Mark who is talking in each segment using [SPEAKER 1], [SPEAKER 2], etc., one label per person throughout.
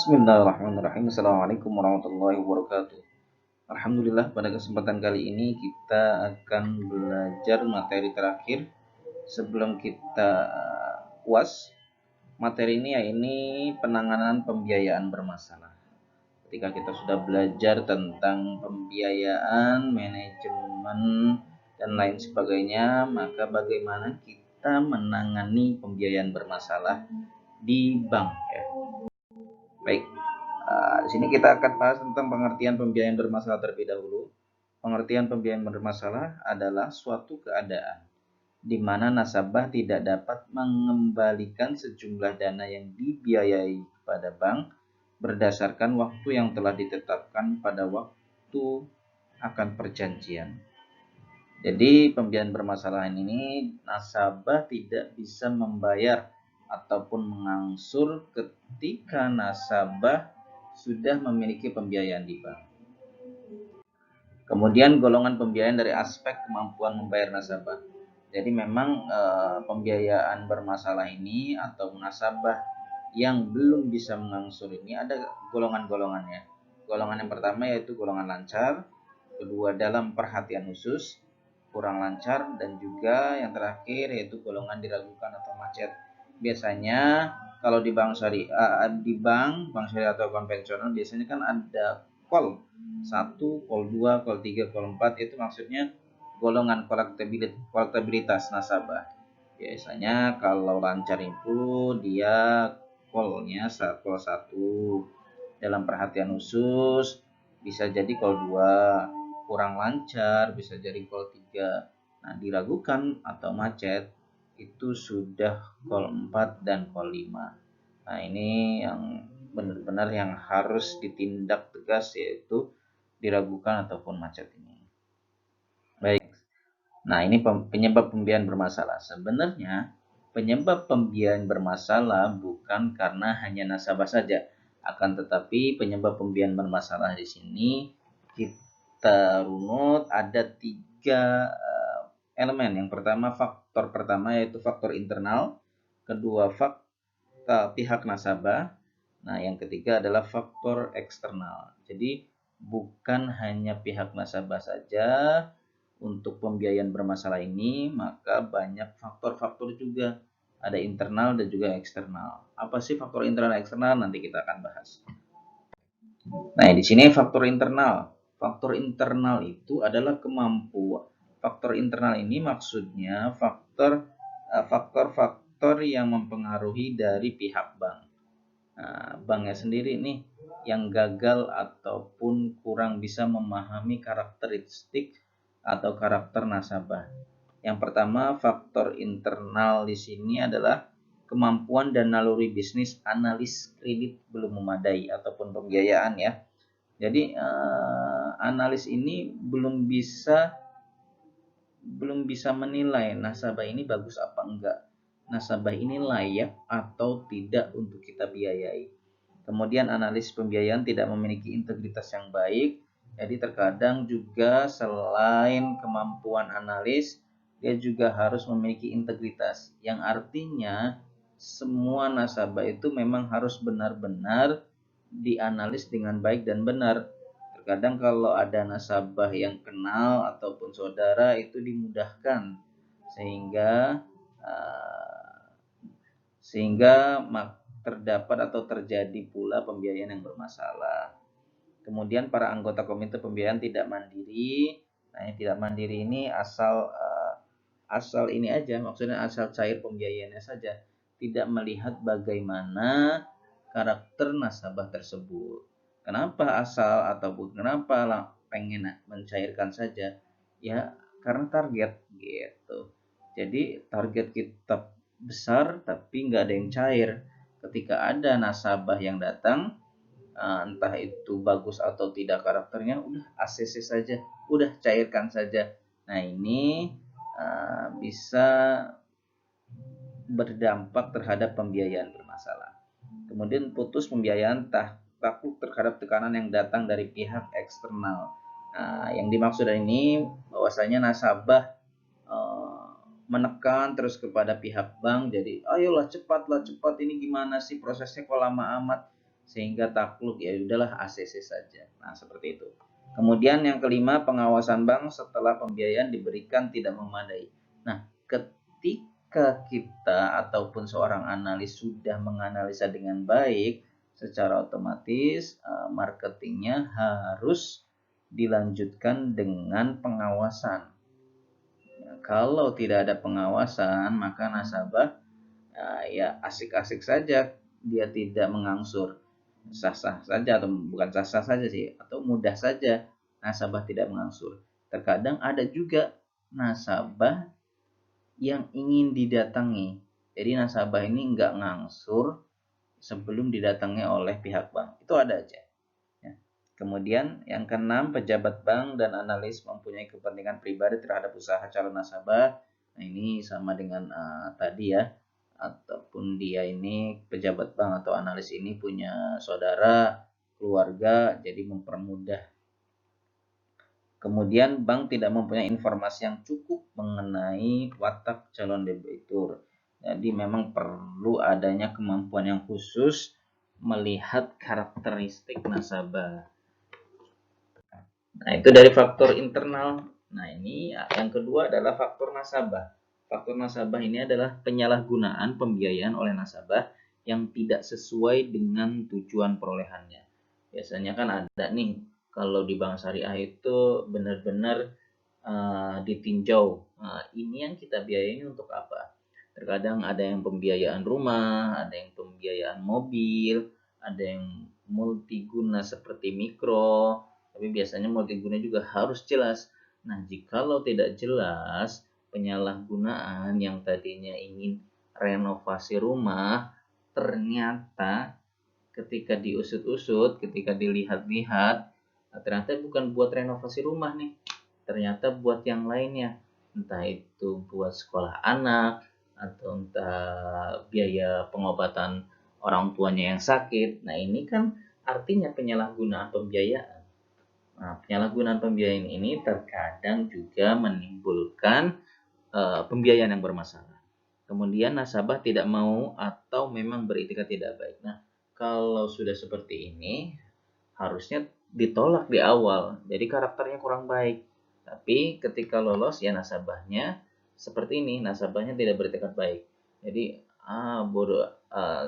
[SPEAKER 1] Bismillahirrahmanirrahim. Assalamualaikum warahmatullahi wabarakatuh. Alhamdulillah, pada kesempatan kali ini kita akan belajar materi terakhir sebelum kita UAS. Materi ini yaitu penanganan pembiayaan bermasalah. Ketika kita sudah belajar tentang pembiayaan, manajemen, dan lain sebagainya, maka bagaimana kita menangani pembiayaan bermasalah di bank ya. Baik, di sini kita akan bahas tentang pengertian pembiayaan bermasalah terlebih dahulu. Pengertian pembiayaan bermasalah adalah suatu keadaan di mana nasabah tidak dapat mengembalikan sejumlah dana yang dibiayai kepada bank berdasarkan waktu yang telah ditetapkan pada waktu akan perjanjian. Jadi pembiayaan bermasalah ini nasabah tidak bisa membayar ataupun mengangsur ketika nasabah sudah memiliki pembiayaan di bank. Kemudian golongan pembiayaan dari aspek kemampuan membayar nasabah. Jadi memang pembiayaan bermasalah ini atau nasabah yang belum bisa mengangsur ini ada golongan-golongannya. Golongan yang pertama yaitu golongan lancar, kedua dalam perhatian khusus, kurang lancar, dan juga yang terakhir yaitu golongan diragukan atau macet. Biasanya kalau di bank syariah, bank syariah atau konvensional biasanya kan ada call 1, call 2, call 3, call 4, itu maksudnya golongan kolektabilitas nasabah. Biasanya kalau lancar itu dia call-nya call 1, dalam perhatian khusus bisa jadi call 2, kurang lancar bisa jadi call 3. Nah, diragukan atau macet itu sudah call 4 dan call 5. Nah, ini yang benar-benar yang harus ditindak tegas, yaitu diragukan ataupun macet ini. Baik. Nah, ini penyebab pembiayaan bermasalah. Sebenarnya penyebab pembiayaan bermasalah bukan karena hanya nasabah saja, akan tetapi penyebab pembiayaan bermasalah di sini kita runut ada 3 elemen. Yang pertama, faktor pertama yaitu faktor internal, kedua faktor pihak nasabah, nah yang ketiga adalah faktor eksternal. Jadi bukan hanya pihak nasabah saja untuk pembiayaan bermasalah ini, maka banyak faktor-faktor juga. Ada internal dan juga eksternal. Apa sih faktor internal dan eksternal? Nanti kita akan bahas. Nah, di sini faktor internal. Faktor internal itu adalah kemampuan. Faktor internal ini maksudnya faktor-faktor yang mempengaruhi dari pihak bank. Nah, banknya sendiri nih yang gagal ataupun kurang bisa memahami karakteristik atau karakter nasabah. Yang pertama, faktor internal di sini adalah kemampuan dan naluri bisnis analis kredit belum memadai ataupun pembiayaan ya. Jadi analis ini belum bisa menilai nasabah ini bagus apa enggak. Nasabah ini layak atau tidak untuk kita biayai. Kemudian analis pembiayaan tidak memiliki integritas yang baik. Jadi terkadang juga selain kemampuan analis, dia juga harus memiliki integritas. Yang artinya semua nasabah itu memang harus benar-benar dianalis dengan baik dan benar. Terkadang kalau ada nasabah yang kenal ataupun saudara itu dimudahkan sehingga terdapat atau terjadi pula pembiayaan yang bermasalah. Kemudian para anggota komite pembiayaan tidak mandiri. Nah, yang tidak mandiri ini asal ini aja, maksudnya asal cair pembiayaannya saja, tidak melihat bagaimana karakter nasabah tersebut. Kenapa asal ataupun kenapa pengen mencairkan saja? Ya, karena target gitu. Jadi target kita besar tapi nggak ada yang cair. Ketika ada nasabah yang datang, entah itu bagus atau tidak karakternya, udah ACC saja, udah cairkan saja. Nah, ini bisa berdampak terhadap pembiayaan bermasalah. Kemudian putus pembiayaan takut terhadap tekanan yang datang dari pihak eksternal. Nah, yang dimaksud ini bahwasanya nasabah menekan terus kepada pihak bank, jadi ayolah cepat ini gimana sih prosesnya kok lama amat, sehingga takluk ya udahlah ACC saja. Nah, seperti itu. Kemudian yang kelima, pengawasan bank setelah pembiayaan diberikan tidak memadai. Nah, ketika kita ataupun seorang analis sudah menganalisa dengan baik, secara otomatis marketingnya harus dilanjutkan dengan pengawasan. Kalau tidak ada pengawasan, maka nasabah ya asik-asik saja, dia tidak mengangsur, sah-sah saja, atau bukan sah-sah saja sih, atau mudah saja nasabah tidak mengangsur. Terkadang ada juga nasabah yang ingin didatangi, jadi nasabah ini nggak ngangsur sebelum didatangi oleh pihak bank, itu ada aja. Kemudian yang keenam, pejabat bank dan analis mempunyai kepentingan pribadi terhadap usaha calon nasabah. Nah, ini sama dengan tadi ya, ataupun dia ini pejabat bank atau analis ini punya saudara, keluarga, jadi mempermudah. Kemudian bank tidak mempunyai informasi yang cukup mengenai watak calon debitur. Jadi memang perlu adanya kemampuan yang khusus melihat karakteristik nasabah. Nah, itu dari faktor internal. Nah, ini yang kedua adalah faktor nasabah. Faktor nasabah ini adalah penyalahgunaan pembiayaan oleh nasabah yang tidak sesuai dengan tujuan perolehannya. Biasanya kan ada nih, kalau di bank syariah itu benar-benar ditinjau. Nah, ini yang kita biayai untuk apa? Terkadang ada yang pembiayaan rumah, ada yang pembiayaan mobil, ada yang multiguna seperti mikro, tapi biasanya multiguna juga harus jelas. Nah, jikalau tidak jelas, penyalahgunaan yang tadinya ingin renovasi rumah, ternyata ketika diusut-usut, ketika dilihat-lihat, ternyata bukan buat renovasi rumah nih, ternyata buat yang lainnya. Entah itu buat sekolah anak, atau entah biaya pengobatan orang tuanya yang sakit. Nah, ini kan artinya penyalahgunaan pembiayaan. Nah, penyalahgunaan pembiayaan ini terkadang juga menimbulkan pembiayaan yang bermasalah. Kemudian nasabah tidak mau atau memang beretikat tidak baik. Nah, kalau sudah seperti ini harusnya ditolak di awal. Jadi karakternya kurang baik. Tapi ketika lolos ya nasabahnya seperti ini, nasabahnya tidak beretikat baik. Jadi bodoh,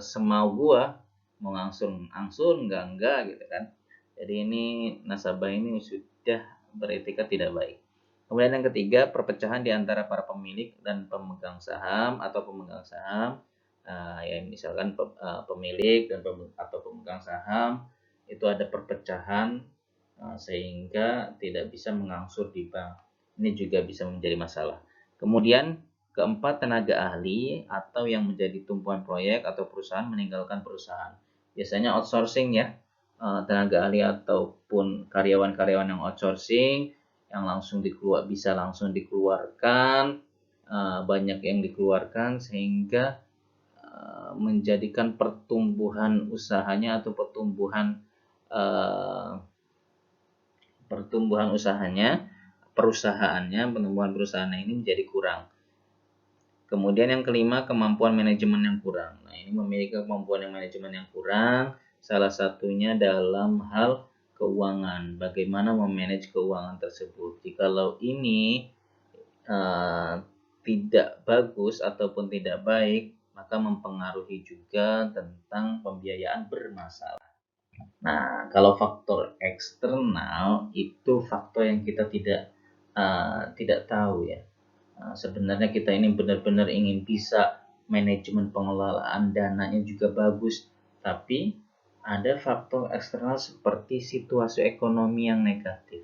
[SPEAKER 1] semau gua mau angsur enggak gitu kan. Jadi ini nasabah ini sudah beretika tidak baik. Kemudian yang ketiga, perpecahan di antara para pemilik dan pemegang saham atau pemegang saham. Ya misalkan pemilik dan atau pemegang saham itu ada perpecahan sehingga tidak bisa mengangsur di bank. Ini juga bisa menjadi masalah. Kemudian keempat, tenaga ahli atau yang menjadi tumpuan proyek atau perusahaan meninggalkan perusahaan. Biasanya outsourcing ya, tenaga ahli ataupun karyawan-karyawan yang outsourcing yang bisa langsung dikeluarkan, banyak yang dikeluarkan sehingga menjadikan pertumbuhan usahanya atau pertumbuhan perusahaannya ini menjadi kurang. Kemudian yang kelima, kemampuan manajemen yang kurang. Nah, ini memiliki kemampuan manajemen yang kurang, salah satunya dalam hal keuangan. Bagaimana memanage keuangan tersebut? Jikalau ini tidak bagus ataupun tidak baik, maka mempengaruhi juga tentang pembiayaan bermasalah. Nah, kalau faktor eksternal itu faktor yang kita tidak tahu ya. Sebenarnya kita ini benar-benar ingin bisa manajemen pengelolaan dananya juga bagus, tapi ada faktor eksternal seperti situasi ekonomi yang negatif.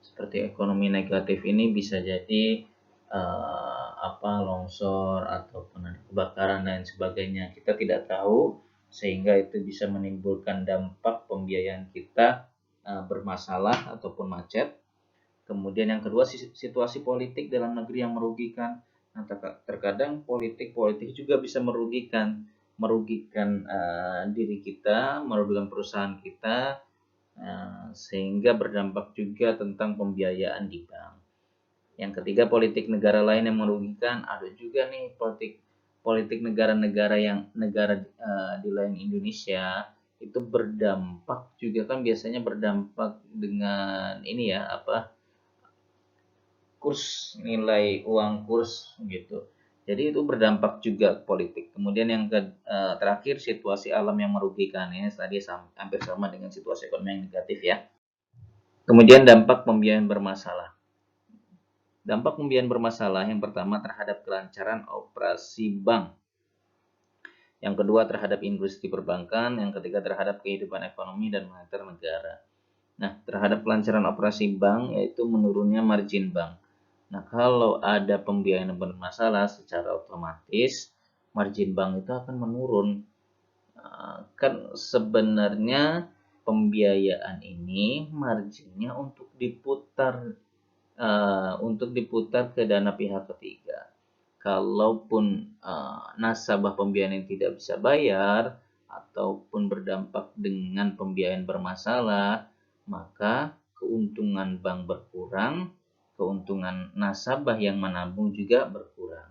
[SPEAKER 1] Seperti ekonomi negatif ini bisa jadi longsor ataupun ada kebakaran dan sebagainya. Kita tidak tahu, sehingga itu bisa menimbulkan dampak pembiayaan kita bermasalah ataupun macet. Kemudian yang kedua, situasi politik dalam negeri yang merugikan. Nah, terkadang politik juga bisa merugikan diri kita, merugikan perusahaan kita, sehingga berdampak juga tentang pembiayaan di bank. Yang ketiga, politik negara lain yang merugikan. Ada juga nih politik negara-negara di lain Indonesia itu berdampak juga, kan biasanya berdampak dengan ini ya, kurs, nilai uang kurs gitu. Jadi itu berdampak juga politik. Kemudian yang terakhir, situasi alam yang merugikan. Ini tadi hampir sama dengan situasi ekonomi yang negatif ya. Kemudian dampak pembiayaan bermasalah. Dampak pembiayaan bermasalah yang pertama terhadap kelancaran operasi bank. Yang kedua terhadap industri perbankan, yang ketiga terhadap kehidupan ekonomi dan moneter negara. Nah, terhadap kelancaran operasi bank yaitu menurunnya margin bank. Nah, kalau ada pembiayaan yang bermasalah, secara otomatis margin bank itu akan menurun. Kan sebenarnya pembiayaan ini marginnya untuk diputar ke dana pihak ketiga. Kalaupun nasabah pembiayaan yang tidak bisa bayar ataupun berdampak dengan pembiayaan bermasalah, maka keuntungan bank berkurang, keuntungan nasabah yang menabung juga berkurang.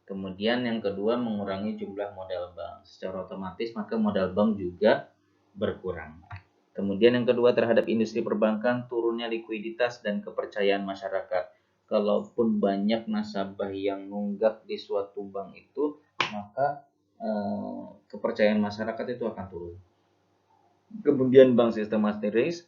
[SPEAKER 1] Kemudian yang kedua, mengurangi jumlah modal bank. Secara otomatis maka modal bank juga berkurang. Kemudian yang kedua, terhadap industri perbankan, turunnya likuiditas dan kepercayaan masyarakat. Kalaupun banyak nasabah yang nunggak di suatu bank itu, maka kepercayaan masyarakat itu akan turun. Kemudian bank sistematis.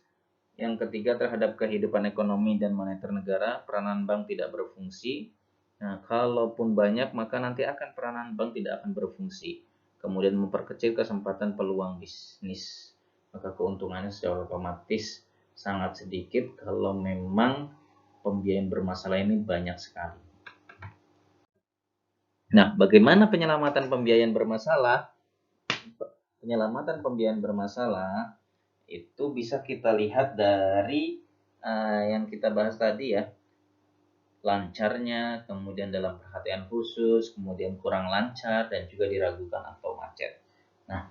[SPEAKER 1] Yang ketiga, terhadap kehidupan ekonomi dan moneter negara, peranan bank tidak berfungsi. Nah, kalaupun banyak, maka nanti akan peranan bank tidak akan berfungsi. Kemudian memperkecil kesempatan peluang bisnis. Maka keuntungannya secara otomatis sangat sedikit kalau memang pembiayaan bermasalah ini banyak sekali. Nah, bagaimana penyelamatan pembiayaan bermasalah? Penyelamatan pembiayaan bermasalah itu bisa kita lihat dari yang kita bahas tadi ya, lancarnya, kemudian dalam perhatian khusus, kemudian kurang lancar, dan juga diragukan atau macet. Nah,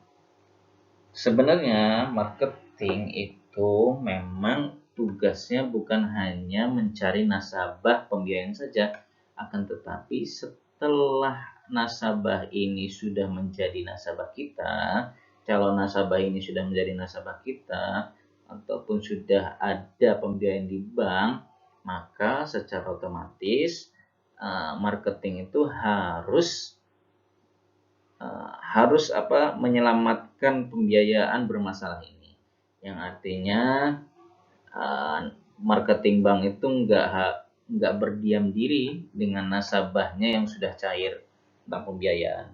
[SPEAKER 1] sebenarnya marketing itu memang tugasnya bukan hanya mencari nasabah pembiayaan saja, akan tetapi setelah nasabah ini sudah menjadi nasabah kita, calon nasabah ini sudah menjadi nasabah kita, ataupun sudah ada pembiayaan di bank, maka secara otomatis marketing itu harus menyelamatkan pembiayaan bermasalah ini, yang artinya marketing bank itu nggak berdiam diri dengan nasabahnya yang sudah cair tentang pembiayaan.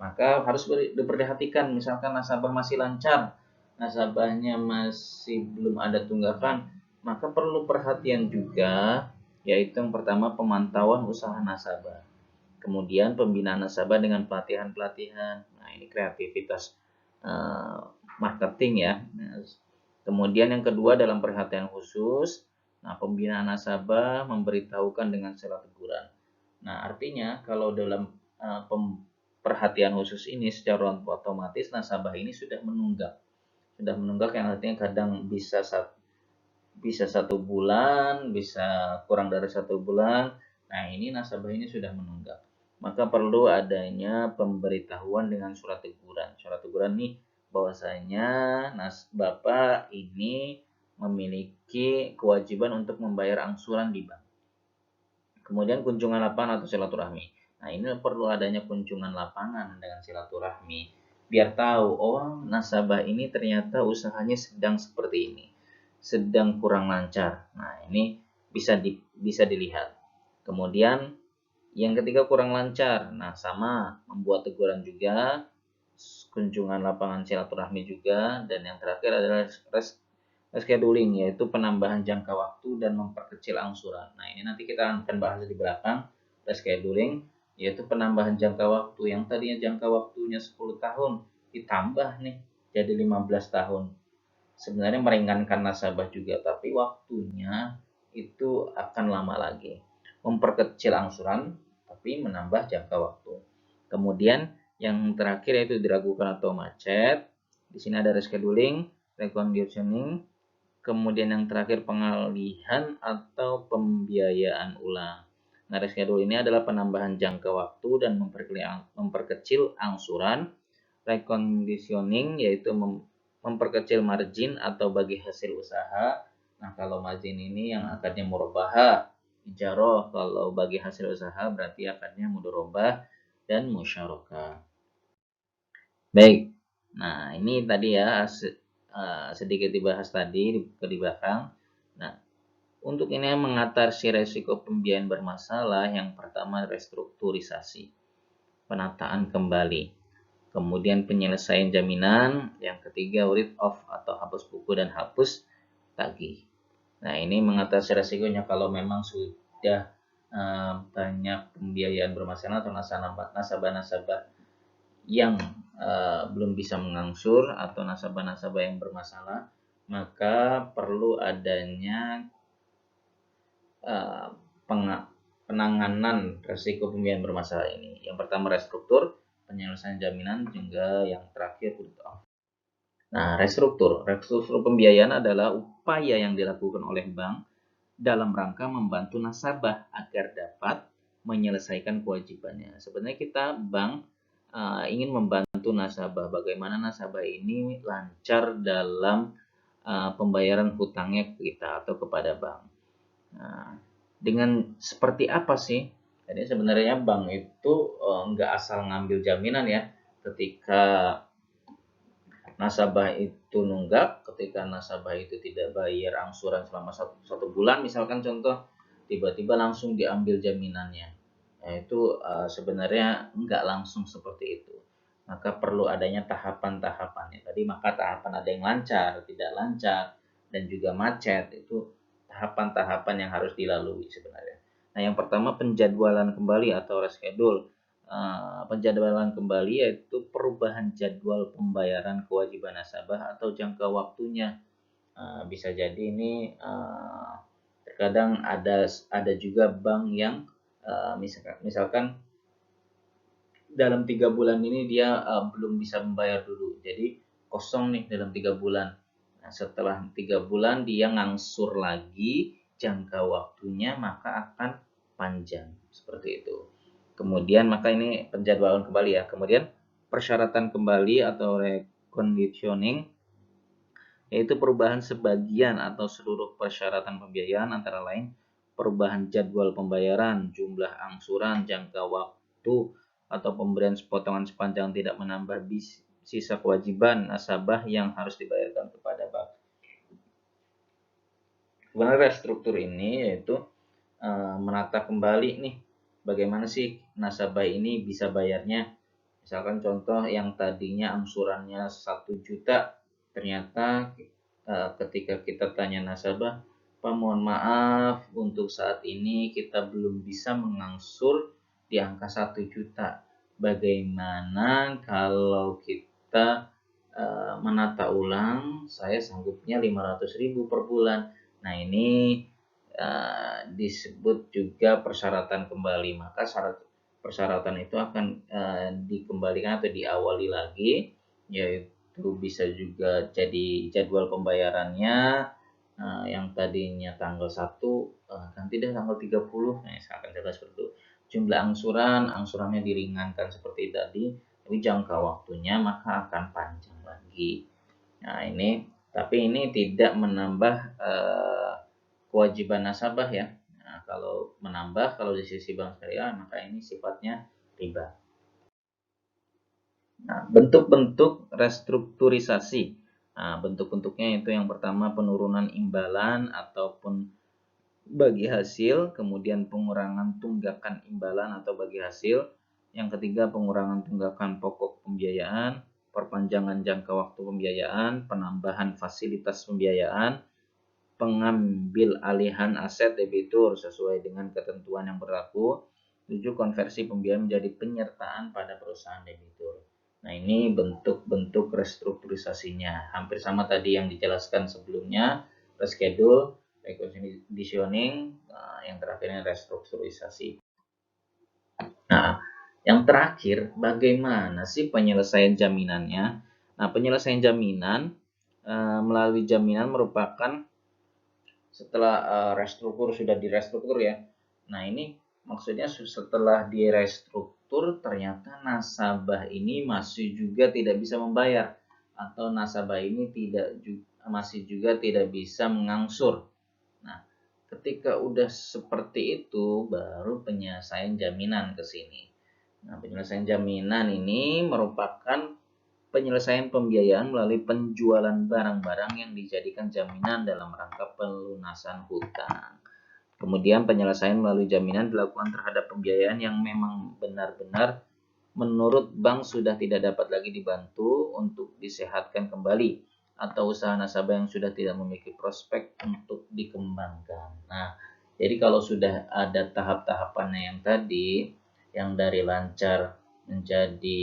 [SPEAKER 1] Maka harus diperhatikan, misalkan nasabah masih lancar, nasabahnya masih belum ada tunggakan, maka perlu perhatian juga, yaitu yang pertama pemantauan usaha nasabah. Kemudian pembinaan nasabah dengan pelatihan-pelatihan. Nah, ini kreativitas marketing ya. Kemudian yang kedua, dalam perhatian khusus, nah pembinaan nasabah memberitahukan dengan surat teguran. Nah, artinya kalau dalam perhatian khusus ini secara otomatis nasabah ini sudah menunggak. Sudah menunggak yang artinya kadang bisa 1 bulan, bisa kurang dari 1 bulan. Nah, ini nasabah ini sudah menunggak. Maka perlu adanya pemberitahuan dengan surat teguran. Surat teguran nih bahwasanya Bapak ini memiliki kewajiban untuk membayar angsuran di bank. Kemudian kunjungan lapangan atau silaturahmi. Nah, ini perlu adanya kunjungan lapangan dengan silaturahmi. Biar tahu, oh nasabah ini ternyata usahanya sedang seperti ini, sedang kurang lancar. Nah, ini bisa dilihat. Kemudian yang ketiga, kurang lancar. Nah, sama, membuat teguran juga, kunjungan lapangan silaturahmi juga, dan yang terakhir adalah rescheduling, yaitu penambahan jangka waktu dan memperkecil angsuran. Nah, ini nanti kita akan bahas di belakang. Rescheduling yaitu penambahan jangka waktu, yang tadinya jangka waktunya 10 tahun ditambah nih jadi 15 tahun. Sebenarnya meringankan nasabah juga, tapi waktunya itu akan lama lagi. Memperkecil angsuran tapi menambah jangka waktu. Kemudian yang terakhir yaitu diragukan atau macet. Di sini ada rescheduling, reconditioning, kemudian yang terakhir pengalihan atau pembiayaan ulang. Nah, reschedule ini adalah penambahan jangka waktu dan memperkecil angsuran. Reconditioning yaitu memperkecil margin atau bagi hasil usaha. Nah, kalau margin ini yang akadnya murabahah, ijarah. Kalau bagi hasil usaha berarti akadnya mudharabah dan musyarakah. Baik. Nah, ini tadi ya sedikit dibahas tadi di belakang. Nah, untuk ini mengatasi resiko pembiayaan bermasalah, yang pertama restrukturisasi, penataan kembali. Kemudian penyelesaian jaminan, yang ketiga write off atau hapus buku dan hapus tagih. Nah, ini mengatasi resikonya kalau memang sudah banyak pembiayaan bermasalah atau nasabah-nasabah yang belum bisa mengangsur atau nasabah-nasabah yang bermasalah, maka perlu adanya penanganan resiko pembiayaan bermasalah ini. Yang pertama restruktur, penyelesaian jaminan, juga yang terakhir write off. Nah, restruktur pembiayaan adalah upaya yang dilakukan oleh bank dalam rangka membantu nasabah agar dapat menyelesaikan kewajibannya. Sebenarnya kita bank ingin membantu nasabah, bagaimana nasabah ini lancar dalam pembayaran hutangnya ke kita atau kepada bank. Nah, dengan seperti apa sih? Jadi sebenarnya bank itu nggak asal ngambil jaminan ya. Ketika nasabah itu nunggak, ketika nasabah itu tidak bayar angsuran selama satu bulan, misalkan contoh, tiba-tiba langsung diambil jaminannya. Nah, itu sebenarnya nggak langsung seperti itu. Maka perlu adanya tahapan-tahapannya. Tadi maka tahapan ada yang lancar, tidak lancar, dan juga macet. Itu tahapan-tahapan yang harus dilalui sebenarnya. Nah, yang pertama penjadwalan kembali atau reschedule. Penjadwalan kembali yaitu perubahan jadwal pembayaran kewajiban nasabah atau jangka waktunya. Bisa jadi ini terkadang ada juga bank yang misalkan dalam 3 bulan ini dia belum bisa membayar dulu, jadi kosong nih dalam 3 bulan. Nah, setelah 3 bulan dia ngangsur lagi jangka waktunya, maka akan panjang seperti itu. Kemudian maka ini penjadwalan kembali ya. Kemudian persyaratan kembali atau reconditioning, yaitu perubahan sebagian atau seluruh persyaratan pembiayaan, antara lain perubahan jadwal pembayaran, jumlah angsuran, jangka waktu, atau pemberian potongan sepanjang tidak menambah sisa kewajiban nasabah yang harus dibayarkan kepada bank. Sebenarnya restruktur ini yaitu menata kembali nih, bagaimana sih nasabah ini bisa bayarnya. Misalkan contoh yang tadinya angsurannya 1 juta, ternyata ketika kita tanya nasabah, Pak mohon maaf untuk saat ini kita belum bisa mengangsur di angka 1 juta. Bagaimana kalau kita menata ulang, saya sanggupnya 500.000 per bulan. Nah, ini disebut juga persyaratan kembali. Maka persyaratan itu akan dikembalikan atau diawali lagi, yaitu bisa juga jadi jadwal pembayarannya yang tadinya tanggal 1 nanti deh tanggal 30. Nah, akan jelas seperti itu. Jumlah angsurannya diringankan seperti tadi, tapi jangka waktunya maka akan panjang lagi. Nah, ini tapi ini tidak menambah kewajiban nasabah ya. Nah, kalau menambah, kalau di sisi bank syariah, maka ini sifatnya riba. Nah, bentuk-bentuk restrukturisasi. Nah, bentuk-bentuknya itu yang pertama penurunan imbalan ataupun bagi hasil, kemudian pengurangan tunggakan imbalan atau bagi hasil, yang ketiga pengurangan tunggakan pokok pembiayaan, perpanjangan jangka waktu pembiayaan, penambahan fasilitas pembiayaan, pengambil alihan aset debitur sesuai dengan ketentuan yang berlaku. 7. Konversi pembiayaan menjadi penyertaan pada perusahaan debitur. Nah, ini bentuk-bentuk restrukturisasinya. Hampir sama tadi yang dijelaskan sebelumnya, reschedule, reconditioning, yang terakhirnya restrukturisasi. Nah, yang terakhir, bagaimana sih penyelesaian jaminannya? Nah, penyelesaian jaminan melalui jaminan merupakan setelah restruktur, sudah direstruktur ya. Nah, ini maksudnya setelah direstruktur ternyata nasabah ini masih juga tidak bisa membayar atau nasabah ini masih juga tidak bisa mengangsur. Nah, ketika udah seperti itu baru penyelesaian jaminan ke sini. Nah, penyelesaian jaminan ini merupakan penyelesaian pembiayaan melalui penjualan barang-barang yang dijadikan jaminan dalam rangka pelunasan hutang. Kemudian penyelesaian melalui jaminan dilakukan terhadap pembiayaan yang memang benar-benar menurut bank sudah tidak dapat lagi dibantu untuk disehatkan kembali, atau usaha nasabah yang sudah tidak memiliki prospek untuk dikembangkan. Nah, jadi kalau sudah ada tahap-tahapannya yang tadi, yang dari lancar menjadi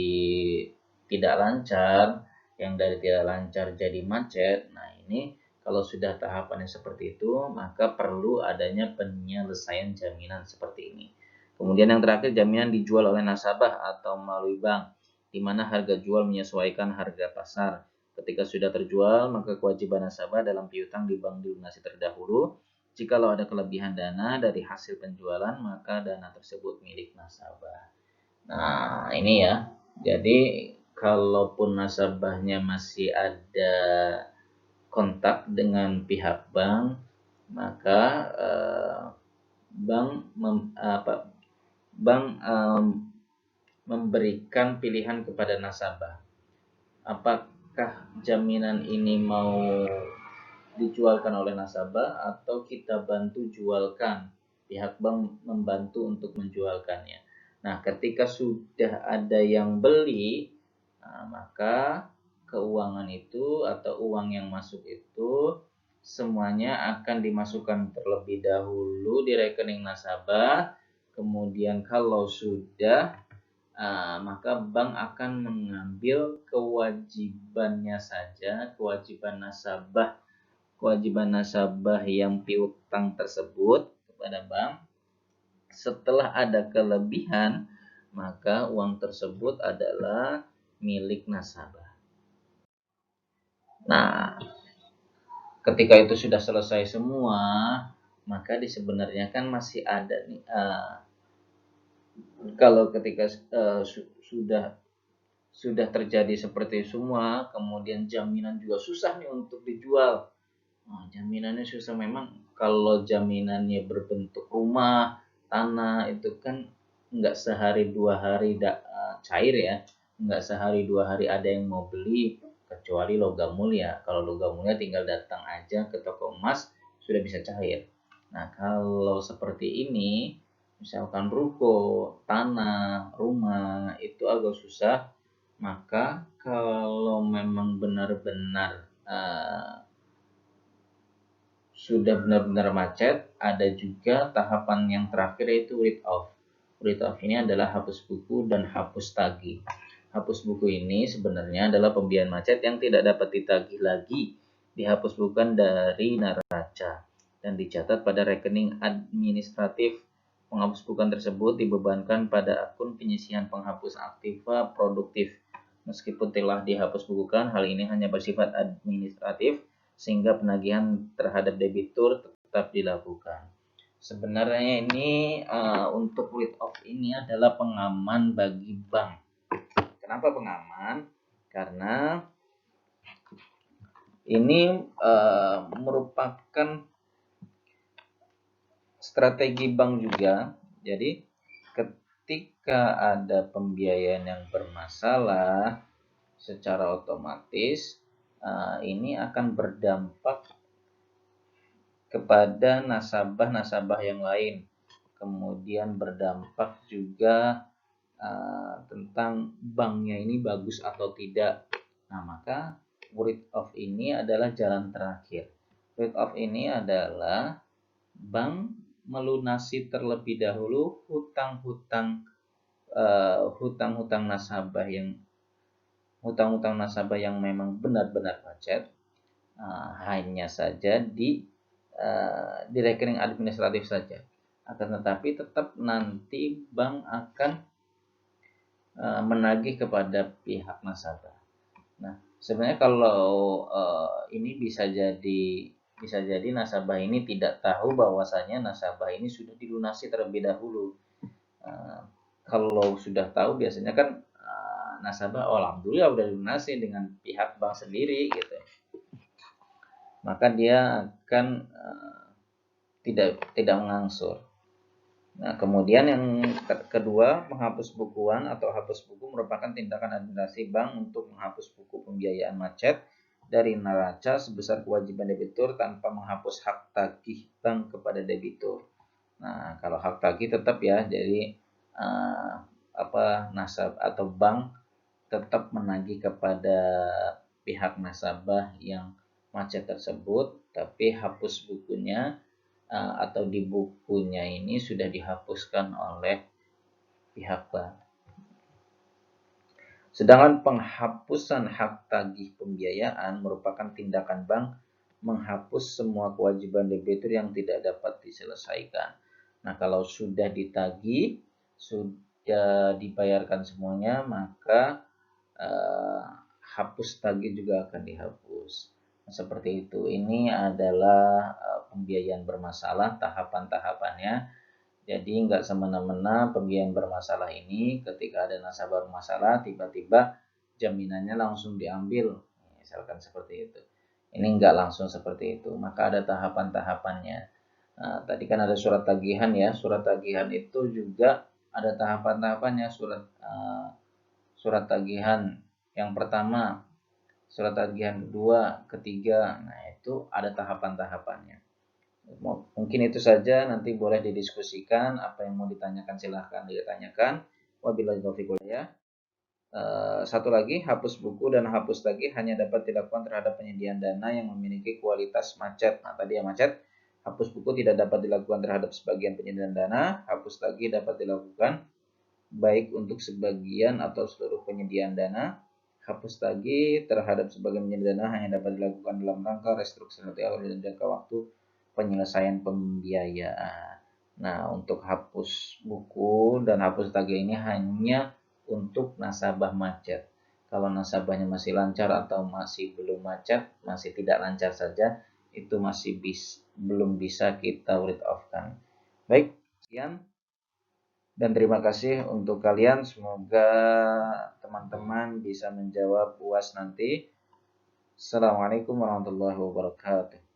[SPEAKER 1] tidak lancar, yang dari tidak lancar jadi macet, nah ini kalau sudah tahapannya seperti itu, maka perlu adanya penyelesaian jaminan seperti ini. Kemudian yang terakhir, jaminan dijual oleh nasabah atau melalui bank, di mana harga jual menyesuaikan harga pasar. Ketika sudah terjual, maka kewajiban nasabah dalam piutang di bank dilunasi terdahulu. Jikalau ada kelebihan dana dari hasil penjualan, maka dana tersebut milik nasabah. Nah, ini ya. Jadi, kalaupun nasabahnya masih ada kontak dengan pihak bank, maka bank memberikan pilihan kepada nasabah. Apakah jaminan ini mau dijualkan oleh nasabah atau kita bantu jualkan? Pihak bank membantu untuk menjualkannya. Nah, ketika sudah ada yang beli, maka keuangan itu atau uang yang masuk itu semuanya akan dimasukkan terlebih dahulu di rekening nasabah. Kemudian kalau sudah, maka bank akan mengambil kewajibannya saja, kewajiban nasabah yang piutang tersebut kepada bank. Setelah ada kelebihan, maka uang tersebut adalah milik nasabah. Nah, ketika itu sudah selesai semua, maka sebenarnya kan masih ada nih. Kalau ketika sudah terjadi seperti semua, kemudian jaminan juga susah nih untuk dijual. Jaminannya susah memang. Kalau jaminannya berbentuk rumah, tanah, itu kan nggak sehari dua hari cair ya, nggak sehari dua hari ada yang mau beli, kecuali logam mulia. Kalau logam mulia tinggal datang aja ke toko emas sudah bisa cair. Nah, kalau seperti ini, misalkan ruko, tanah, rumah, itu agak susah. Maka kalau memang benar-benar sudah benar-benar macet, ada juga tahapan yang terakhir yaitu write off. Write off ini adalah hapus buku dan hapus tagih. Hapus buku ini sebenarnya adalah pembiayaan macet yang tidak dapat ditagih lagi, dihapus bukan dari neraca dan dicatat pada rekening administratif. Penghapus bukan tersebut dibebankan pada akun penyisihan penghapus aktiva produktif. Meskipun telah dihapus bukukan, hal ini hanya bersifat administratif sehingga penagihan terhadap debitur tetap dilakukan. Sebenarnya ini untuk write off ini adalah pengaman bagi bank. Kenapa pengaman? Karena ini merupakan strategi bank juga. Jadi ketika ada pembiayaan yang bermasalah, secara otomatis ini akan berdampak kepada nasabah-nasabah yang lain. Kemudian berdampak juga tentang banknya ini bagus atau tidak. Nah, maka write off ini adalah jalan terakhir. Write off ini adalah bank melunasi terlebih dahulu hutang-hutang nasabah yang memang benar-benar macet, hanya saja di rekening administratif saja. Akan tetapi tetap nanti bank akan menagih kepada pihak nasabah. Nah, sebenarnya kalau ini bisa jadi nasabah ini tidak tahu bahwasanya nasabah ini sudah dilunasi terlebih dahulu. Kalau sudah tahu biasanya kan nasabah, oh alhamdulillah udah dilunasi dengan pihak bank sendiri gitu, maka dia akan tidak mengangsur. Nah, kemudian yang kedua, menghapus bukuan atau hapus buku merupakan tindakan administrasi bank untuk menghapus buku pembiayaan macet dari neraca sebesar kewajiban debitur tanpa menghapus hak tagih bank kepada debitur. Nah, kalau hak tagih tetap ya, jadi nasabah atau bank tetap menagih kepada pihak nasabah yang macet tersebut, tapi hapus bukunya atau di bukunya ini sudah dihapuskan oleh pihak bank. Sedangkan penghapusan hak tagih pembiayaan merupakan tindakan bank menghapus semua kewajiban debitur yang tidak dapat diselesaikan. Nah, kalau sudah ditagih, sudah dibayarkan semuanya, maka hapus tagih juga akan dihapus. Nah, seperti itu. Ini adalah pembiayaan bermasalah, tahapan-tahapannya. Jadi nggak semena-mena pembiayaan bermasalah ini ketika ada nasabah bermasalah tiba-tiba jaminannya langsung diambil, misalkan seperti itu. Ini nggak langsung seperti itu, maka ada tahapan-tahapannya. Nah, tadi kan ada surat tagihan ya, surat tagihan itu juga ada tahapan-tahapannya. Surat tagihan yang pertama, surat tagihan kedua, ketiga, nah itu ada tahapan-tahapannya. Mungkin itu saja, nanti boleh didiskusikan, apa yang mau ditanyakan silahkan ditanyakan. Wabillahi taufiq walhidayah. Satu lagi, hapus buku dan hapus tagih hanya dapat dilakukan terhadap penyediaan dana yang memiliki kualitas macet. Nah, tadi ya macet. Hapus buku tidak dapat dilakukan terhadap sebagian penyediaan dana, hapus tagih dapat dilakukan baik untuk sebagian atau seluruh penyediaan dana. Hapus tagih terhadap sebagian penyediaan dana hanya dapat dilakukan dalam rangka restrukturisasi dan jangka waktu penyelesaian pembiayaan. Nah, untuk hapus buku dan hapus tagih ini hanya untuk nasabah macet. Kalau nasabahnya masih lancar atau masih belum macet, masih tidak lancar saja, itu masih belum bisa kita write off-kan. Baik, sekian. Dan terima kasih untuk kalian. Semoga teman-teman bisa menjawab UAS nanti. Assalamualaikum warahmatullahi wabarakatuh.